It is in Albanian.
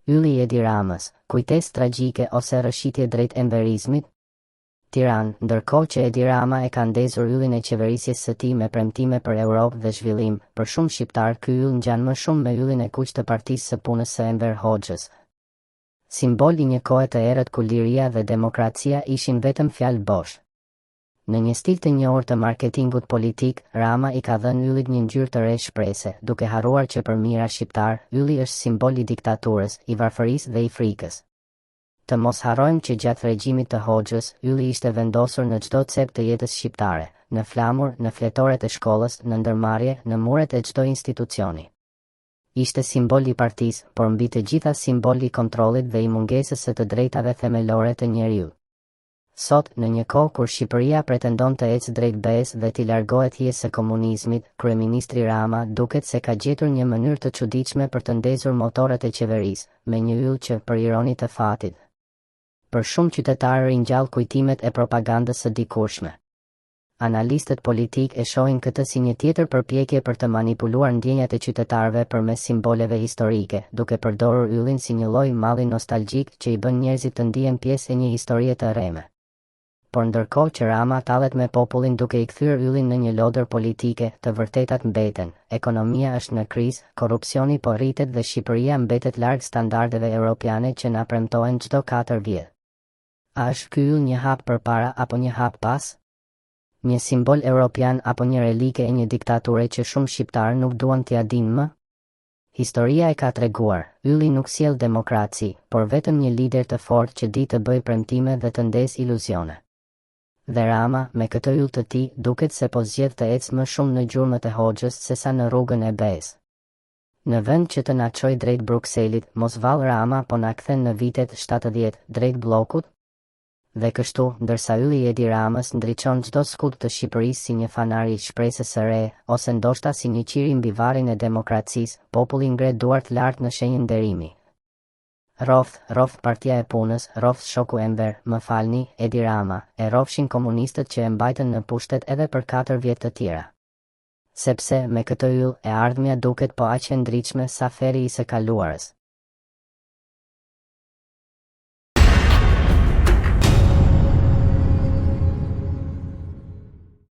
Ylli i Edi Ramës, kujtesë tragjike ose rëshitje drejt emperizmit? Tiranë, ndërkohë që Edi Rama e ka ndezur yllin e qeverisjes së tij me premtime për Europë dhe zhvillim, për shumë shqiptar ky yll ngjan më shumë me yllin e kuq të Partisë së Punës së Enver Hoxhës. Simbol i një kohe të errët ku liria dhe demokracia ishin vetëm fjalë bosh. Në një stil të njohur të marketingut politik, Rama i ka dhënë yllit një ngjyrë të re shprese, duke harruar që për mira shqiptar, ylli është simbol i diktaturës, i varfërisë dhe i frikës. Të mos harrojmë që gjatë regjimit të Hoxhës, ylli ishte vendosur në çdo cep të jetës shqiptare, në flamur, në fletoret e shkollës, në ndërmarrje, në muret e çdo institucioni. Ishte simbol i partisë, por mbi të gjitha simbol i kontrollit dhe i mungesës së të drejtave themelore të njeriut. Sot, në një kohë kur Shqipëria pretendon të ecë drejt BE-s dhe t'i largohet hijes së komunizmit, kryeministri Rama duket se ka gjetur një mënyrë të çuditshme për të ndezur motorët e qeverisë, me një yll që, për ironi të fatit, për shumë qytetarë ringjall kujtimet e propagandës së dikurshme. Analistët politik e shohin këtë si një tjetër përpjekje për të manipuluar ndjenjat e qytetarëve përmes simboleve historike, duke përdorur yllin si një lloj malli nostalgjik që i bën njerëzit të ndihen pjesë e një historie të rreme. Por ndërkohë që Rama tallet me popullin duke i kthyer yllin në një lodër politike, të vërtetat mbeten, ekonomia është në krizë, korrupsioni po rritet dhe Shqipëria mbetet larg standardeve europiane që na premtohen çdo 4 vjet. A është ky yll një hap përpara apo një hap pas? Një simbol europian apo një relike e një diktature që shumë shqiptarë nuk duan t'ia dinë më? Historia e ka treguar, ylli nuk sjell demokraci, por vetëm një lider të fortë që di të bëjë premtime dhe të ndezë iluzione. Dhe Rama, me këtë yll të tij, duket se po zgjedh të ecë më shumë në gjurmët e Hoxhës sesa në rrugën e BE-s. Në vend që të na çojë drejt Brukselit, mos vallë Rama po na kthen në vitet 70, drejt bllokut. Dhe kështu, ndërsa ylli i Edi Ramës ndriçon çdo skut të Shqipërisë si një fanar i shpresës së re, ose ndoshta si një qiri mbi varrin e demokracisë, populli ngre duart lart në shenjë nderimi. Rroft Partia e Punës, rroft shoku Enver, më falni, Edi Rama, e rrofshin komunistët që e mbajtën në pushtet edhe për 4 vjet të tjera. Sepse, me këtë yll, e ardhmja duket po aq e ndritshme sa feri i së kaluarës.